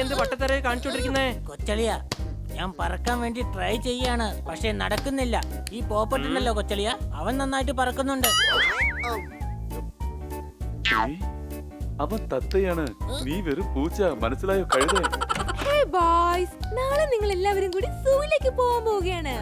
എന്ത് വട്ടത്തറയെ കാണിച്ചോണ്ടിരിക്കുന്നേ? കൊച്ചളിയ, ഞാൻ പറക്കാൻ വേണ്ടി ട്രൈ ചെയ്യാണ്, പക്ഷെ നടക്കുന്നില്ല. ഈ പോപ്പട്ടുണ്ടല്ലോ കൊച്ചളിയ, അവൻ നന്നായിട്ട് പറക്കുന്നുണ്ട്. അവൻ തത്തയാണ്, നീ വെറും പൂച്ച, മനസ്സിലായോ കഴുത? നാളെ നിങ്ങൾ എല്ലാവരും കൂടി സൂയിലേക്ക് പോകാൻ പോവുകയാണ്.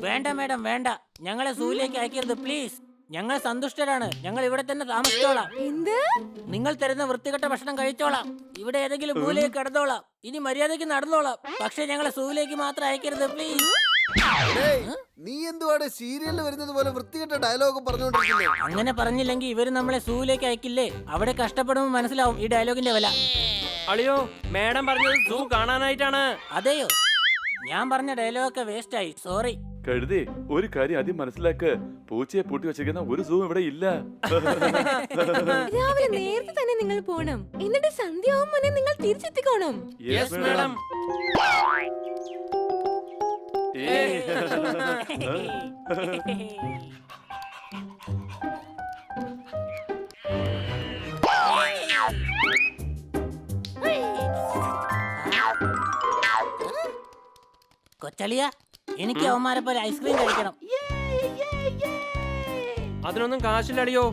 വേണ്ട മേഡം വേണ്ട, ഞങ്ങളെ സൂയിലേക്ക് അയക്കരുത് പ്ലീസ്. ഞങ്ങൾ സന്തുഷ്ടരാണ്, ഞങ്ങൾ ഇവിടെ തന്നെ താമസിച്ചോളാം. എന്ത്? നിങ്ങൾ തരുന്ന വൃത്തികെട്ട ഭക്ഷണം കഴിച്ചോളാം, ഇവിടെ ഏതെങ്കിലും മൂലയിൽ കിടന്നോളാം, ഇനി മര്യാദയ്ക്ക് നടന്നോളാം. പക്ഷെ ഞങ്ങളെ സൂയിലേക്ക് മാത്രം അയക്കരുത് പ്ലീസ്. നീ എന്തുവാടെ സീരിയലിൽ വരുന്നത് പോലെ വൃത്തികെട്ട ഡയലോഗ് പറഞ്ഞോണ്ടിരിക്കുന്നത്? അങ്ങനെ പറഞ്ഞില്ലെങ്കിൽ ഇവര് നമ്മളെ സൂയിലേക്ക് അയക്കില്ലേ? അവിടെ കഷ്ടപ്പെടുമ്പോൾ മനസ്സിലാവും ഈ ഡയലോഗിന്റെ വില. അളിയോ, മേഡം പറഞ്ഞത് സൂ കാണാനായിട്ടാണ്. അതെയോ? ഞാൻ പറഞ്ഞ ഡയലോഗൊക്കെ വേസ്റ്റ് ആയി, സോറി. കഴുതേ, ഒരു കാര്യം ആദ്യം മനസ്സിലാക്ക്, പൂച്ചയെ പൂട്ടി വെച്ചിരിക്കുന്ന ഒരു സൂ ഇവിടെ ഇല്ല. രാവിലെ നേരത്തെ തന്നെ നിങ്ങൾ പോണം, എന്നിട്ട് സന്ധ്യയാവും മുന്നേ നിങ്ങൾ തിരിച്ചെത്തിക്കോണം. Yes madam. കൊച്ചളിയ, എനിക്ക് അവന്മാരെ പോലെ ഐസ്ക്രീം കഴിക്കണം. അതിനൊന്നും കാശില്ല അളിയോ.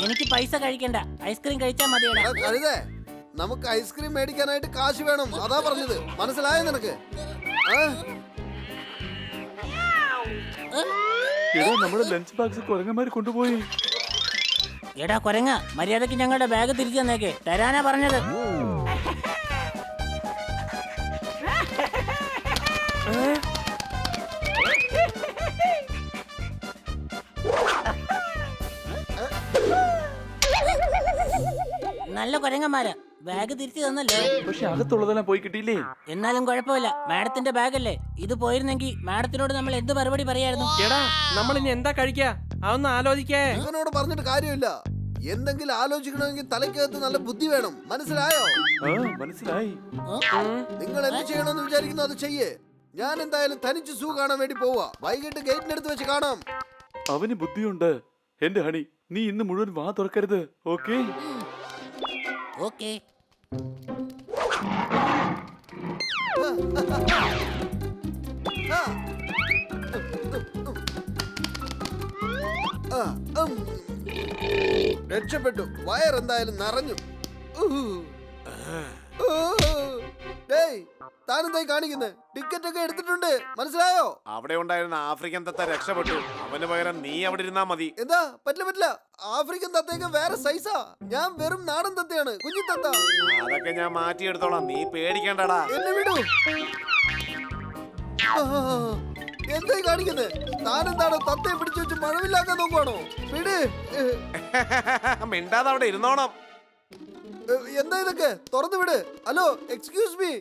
എനിക്ക് പൈസ കഴിക്കണ്ട, ഐസ്ക്രീം കഴിച്ചാൽ മതിയടാ. കഴുതേ, നമുക്ക് ഐസ്ക്രീം മേടിക്കാനായിട്ട് കാശ് വേണം, അതാ പറഞ്ഞത്. മനസ്സിലായോ നിനക്ക്? എടാ, നമ്മുടെ ലഞ്ച് ബോക്സ് കുരങ്ങന്മാര് കൊണ്ടുപോയി. എടാ കൊരങ്ങ, മര്യാദക്ക് ഞങ്ങളുടെ ബാഗ് തിരിച്ചു തന്നേക്ക്, തരാനാ പറഞ്ഞത്. നല്ല കൊരങ്ങന്മാരാ, ബാഗ് തിരിച്ചു തന്നല്ലോ. പക്ഷെ അകത്തുള്ളതെല്ലാം പോയി കിട്ടിയില്ലേ? എന്നാലും കുഴപ്പമില്ല, മാഡത്തിന്റെ ബാഗല്ലേ ഇത്. പോയിരുന്നെങ്കിൽ മാഡത്തിനോട് നമ്മൾ എന്ത് മറുപടി പറയായിരുന്നു? എടാ, നമ്മൾ ഇനി എന്താ കഴിക്കാ? അതൊന്ന് ആലോചിക്കേ. ഇവനോട് പറഞ്ഞിട്ട് കാര്യമില്ല. എന്തെങ്കിലും ആലോചിക്കണമെങ്കിൽ തലയ്ക്കകത്ത് നല്ല ബുദ്ധി വേണം. മനസ്സിലായോ? മനസ്സിലായി. നിങ്ങൾ എന്ത് ചെയ്യണമെന്ന് വിചാരിക്കുന്നു അത് ചെയ്യേ. ഞാൻ എന്തായാലും തനിച്ച് സൂ കാണാൻ വേണ്ടി പോവാ. വൈകിട്ട് ഗേറ്റിനടുത്ത് വെച്ച് കാണാം. അവന് ബുദ്ധിയുണ്ട്. എന്റെ ഹണി, നീ ഇന്ന് മുഴുവൻ വാ തുറക്കരുത്, ഓക്കേ? ഓക്കേ. രക്ഷപ്പെട്ടു. വയർ എന്തായാലും നിറഞ്ഞു. താനെന്തായി കാണിക്കുന്നത്? ടിക്കറ്റ് ഒക്കെ എടുത്തിട്ടുണ്ട്, മനസ്സിലായോ? അവിടെ ഉണ്ടായിരുന്ന ആഫ്രിക്കൻ തത്ത രക്ഷപ്പെട്ടു. അവന് പകരം നീ അവിടെ ഇരുന്നാ മതി. എന്താ? പറ്റില്ല. ആഫ്രിക്കൻ തത്തയൊക്കെ വേറെ സൈസാ. ഞാൻ വെറും നാടൻ തത്തയാണ്, കുഞ്ഞു തത്ത. അതൊക്കെ ഞാൻ മാറ്റിയെടുത്തോളാം, നീ പേടിക്കണ്ടടാ. എന്നെ വിടൂ. എന്തായി കാണിക്കുന്നത്? താനെന്താണോ തത്തയെ പിടിച്ചു വെച്ച് മഴവില്ലാക്കാൻ നോക്കുവാണോ? വിട്. മിണ്ടാതെ അവിടെ ഇരുന്നോണം. എന്താ ഇതൊക്കെ? തുറന്നു വിട്. Hello, excuse me.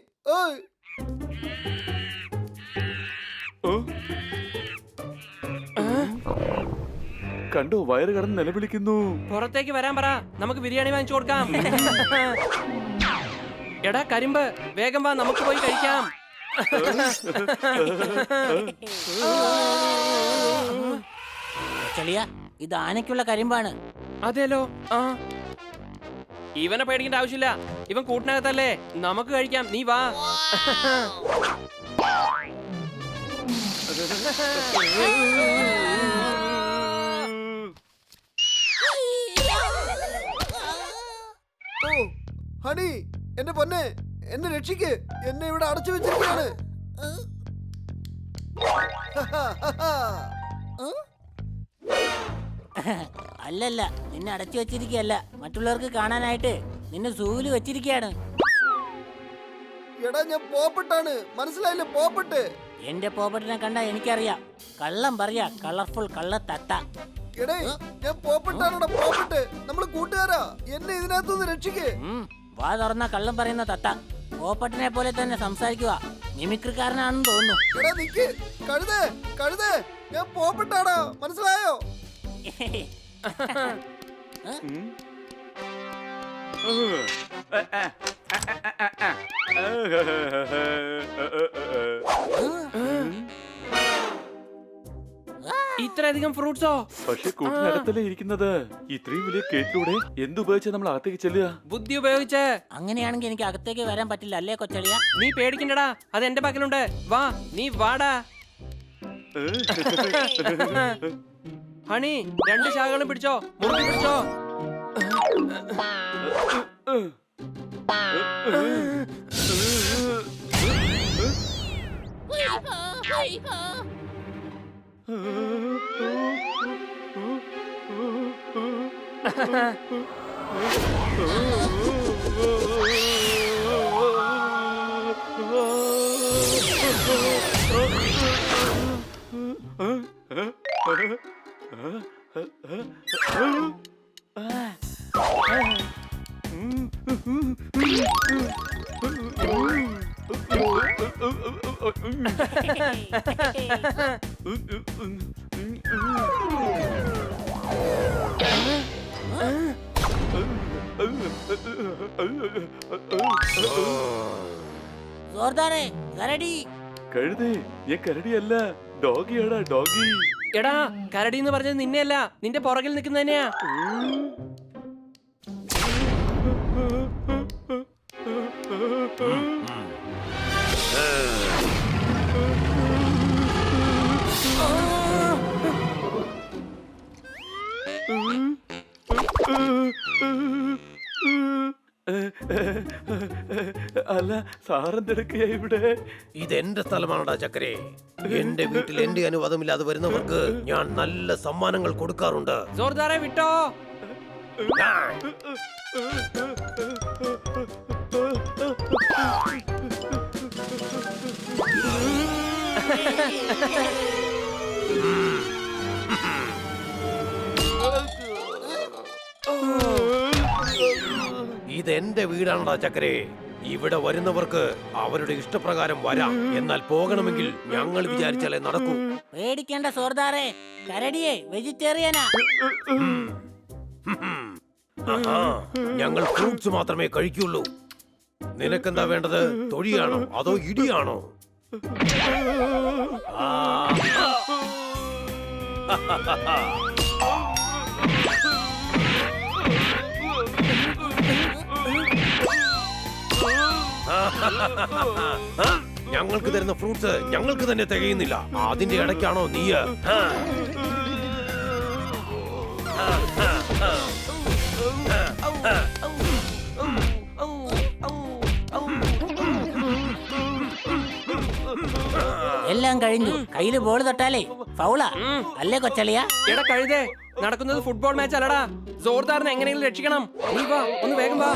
കണ്ടോ, വയറ് കടന്ന് നിലവിളിക്കുന്നു. പുറത്തേക്ക് വരാൻ പറ, നമുക്ക് ബിരിയാണി വാങ്ങിച്ചു കൊടുക്കാം. എടാ കരിമ്പ്, വേഗം വാ, നമുക്ക് പോയി കഴിക്കാം. ചെളിയ, ഇത് ആനയ്ക്കുള്ള കരിമ്പാണ്. അതേലോ. ഇവനെ പേടിക്കേണ്ട ആവശ്യമില്ല, ഇവൻ കൂട്ടിനകത്തല്ലേ, നമുക്ക് കഴിക്കാം. നീ വാ. ഓ ഹണി, എന്റെ പൊന്നെ, എന്നെ രക്ഷിക്ക്. എന്നെ ഇവിടെ അടച്ചു വെച്ചിരിക്കുകയാണ്. അല്ലല്ല, നിന്നെ അടച്ചു വെച്ചിരിക്കുകയല്ല, മറ്റുള്ളവർക്ക് കാണാനായിട്ട് നിന്നെ സൂല് വെച്ചിരിക്കുകയാണ്. എടാ, ഞാൻ പോപ്പട്ടാണ്, മനസ്സിലായില്ലേ? പോപ്പട്ട്. എന്റെ പോപ്പട്ടിനെ കണ്ടാ എനിക്കറിയാം. കള്ളം പറയാ, കളർഫുൾ കള്ള തത്ത. എടേ, ഞാൻ പോപ്പട്ടാണോടാ, പോപ്പട്ട്. നമ്മള് കൂട്ടുകാരാ, എന്നെ ഇതിനകത്തുനിന്ന് രക്ഷിക്ക്. വാ തുറന്ന കള്ളം പറയുന്ന തത്ത. പോപ്പട്ടിനെ പോലെ തന്നെ സംസാരിക്കുക. മിമിക്രിക്കാരനാണെന്ന് തോന്നുന്നു. എടാ നിക്ക്. കഴുതേ, കഴുതേ, ഞാൻ പോപ്പട്ടാടാ, മനസ്സിലായോ? ഇത്ര ഇത്രയധികം ഫ്രൂട്ട്സോ? പക്ഷെ കൂട്ടിനകത്തല്ലേ ഇരിക്കുന്നത്. ഇത്രയും വലിയ കേട്ടിലൂടെ എന്തുപയോഗിച്ചാ നമ്മൾ അകത്തേക്ക് ചെല്ലുക? ബുദ്ധി ഉപയോഗിച്ച്. അങ്ങനെയാണെങ്കിൽ എനിക്ക് അകത്തേക്ക് വരാൻ പറ്റില്ല അല്ലേ കൊച്ചളിയ? നീ പേടിക്കണ്ടടാ, അത് എന്റെ പക്കലുണ്ട്. വാ, നീ വാടാ. ഹണി, 2 ശാഖകളും പിടിച്ചോ, മുറുക്കി പിടിച്ചോ. സോർദാറേ, കരടി. കഴുതേ, ഞാൻ കരടിയല്ല, ഡോഗിയാടാ, ഡോഗി. എടാ, കരടി എന്ന് പറഞ്ഞത് നിന്നെയല്ല, നിന്റെ പുറകിൽ നിൽക്കുന്നതിനെയാ. അല്ല, സാറെന്തെടുക്കയാ ഇവിടെ? ഇതെന്റെ സ്ഥലമാണടാ ചക്കരെ. എന്റെ വീട്ടിൽ എന്റെ അനുവാദമില്ലാതെ വരുന്നവർക്ക് ഞാൻ നല്ല സമ്മാനങ്ങൾ കൊടുക്കാറുണ്ട്. സോർദാറെ വിട്ടോ. ഇതെന്റെ വീടാണടാ ചക്കരെ. ഇവിടെ വരുന്നവർക്ക് അവരുടെ ഇഷ്ടപ്രകാരം വരാം. എന്നാൽ പോകണമെങ്കിൽ ഞങ്ങൾ വിചാരിച്ചാലേ നടക്കൂ. പേടിക്കേണ്ട സോർദാറേ, കരടിയെ വെജിറ്റേറിയനാ. ആഹാ, ഞങ്ങൾ ഫ്രൂട്ട്സ് മാത്രമേ കഴിക്കുള്ളൂ. നിനക്കെന്താ വേണ്ടത്? തൊഴിയാണോ അതോ ഇടിയാണോ? ആ. ഞങ്ങൾക്ക് തരുന്ന ഫ്രൂട്ട്സ് ഞങ്ങൾക്ക് തന്നെ തികയുന്നില്ല. അതിന്റെ ഇടയ്ക്കാണോ നീ? എല്ലാം കഴിഞ്ഞു. കയ്യില് ബോൾ തൊട്ടാലേ ഫൗളാ അല്ലേ കൊച്ചളിയ? എടാ കഴുതേ, നടക്കുന്നത് ഫുട്ബോൾ മാച്ച് അല്ലടാ. സോർദാറിനെ എങ്ങനെയെങ്കിലും രക്ഷിക്കണം. നീ വാ, ഒന്ന് വേഗം വാ.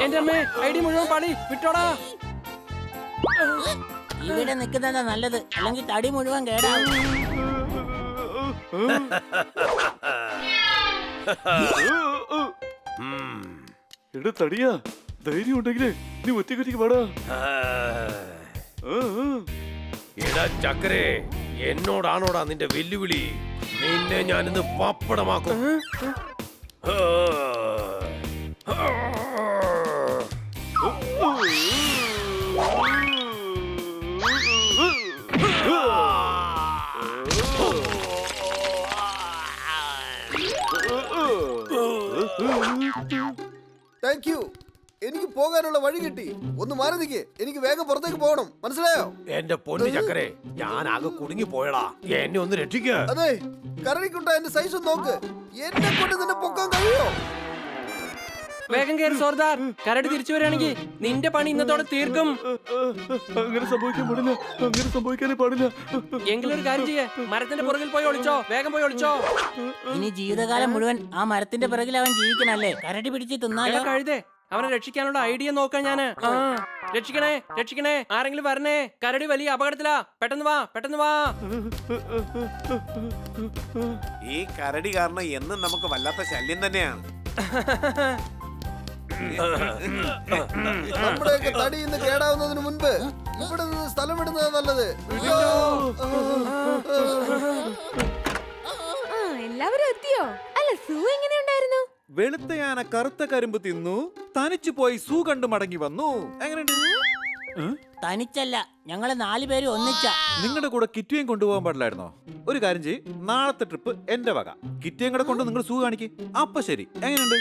എന്റെ അമ്മേ, ഐഡി മുഴുവൻ പാടി വിട്ടോടാ. ഇവിടെ നിൽക്കുന്നതാ നല്ലത്, അല്ലെങ്കിൽ തടി മുഴുവൻ കേടാവും. എടാ തടിയാ, ധൈര്യം ഉണ്ടെങ്കിലേ നീ ഒറ്റയ്ക്കൊറ്റയ്ക്ക് പാടാ. എടാ ചക്കരെ, എന്നോടാണോടാ നിന്റെ വെല്ലുവിളി? നിന്നെ ഞാനിന്ന് പപ്പടമാക്കും. Thank you. എനിക്ക് പോകാനുള്ള വഴി കിട്ടി. ഒന്ന് മാറി നിൽക്ക്, എനിക്ക് വേഗം പുറത്തേക്ക് പോകണം, മനസ്സിലായോ? എന്റെ പൊന്നു ചക്കരെ, ഞാൻ ആകെ കുടുങ്ങി പോയടാ. എന്നെ ഒന്ന് രക്ഷിക്ക. അതെ, കരടിക്കുണ്ട എന്റെ സൈസ് നോക്ക്. എന്നെ കൊണ്ട് നിന്നെ പൊക്കാൻ കഴിയോ? വേഗം കയറി സോർദാർ. കരടി തിരിച്ചു വരികയാണെങ്കിൽ നിന്റെ പണി ഇന്നത്തോടെ തീർക്കും. അങ്ങനെ സംഭവിക്കാൻ പാടില്ല, അങ്ങനെ സംഭവിക്കാനേ പാടില്ല. എങ്കിലൊരു കാര്യം ചെയ്യേ, മരത്തിന്റെ പുറകിൽ പോയി ഒളിച്ചോ, വേഗം പോയി ഒളിച്ചോ. ഇനി ജീവിതകാലം മുഴുവൻ ആ മരത്തിന്റെ പിറകിൽ അവൻ ജീവിക്കണല്ലേ? കരടി പിടിച്ച് തിന്നാലോ? കഴുതേ, അവനെ രക്ഷിക്കാനുള്ള ഐഡിയ നോക്കാൻ ഞാന്. രക്ഷിക്കണേ, രക്ഷിക്കണേ, ആരെങ്കിലും വരണേ. കരടി വലിയ അപകടത്തിലാ. പെട്ടെന്ന് വാ, പെട്ടെന്ന് വാ. ഈ കരടി കാരണം എന്നും നമുക്ക് വല്ലാത്ത ശല്യം തന്നെയാണ്. നമ്മുടെയൊക്കെ തടി ഇന്ന് കേടാവുന്നതിന് മുൻപ് ഇവിടെ നിന്ന് സ്ഥലം വിടുന്നത് നല്ലത്. വിട്ടോ? ആ എല്ലാവരും എത്തിയോ? അല്ല സൂ എങ്ങനെയുണ്ടായിരുന്നു? വെളുത്തയാന കറുത്ത കരിമ്പ് തിന്നു, തനിച്ചു പോയി സൂ കണ്ടു മടങ്ങി വന്നു. എങ്ങനെയുണ്ട്? തനിച്ചല്ല, ഞങ്ങള് 4 പേരും ഒന്നിച്ച. നിങ്ങളുടെ കൂടെ കിറ്റുവേം കൊണ്ടുപോകാൻ പാടില്ലായിരുന്നോ? ഒരു കാര്യം ചെയ്യ്, നാളത്തെ ട്രിപ്പ് എന്റെ വക. കിറ്റുവേം കൂടെ കൊണ്ട് നിങ്ങൾ സൂ കാണിക്ക്. അപ്പൊ ശരി, എങ്ങനെയുണ്ട്?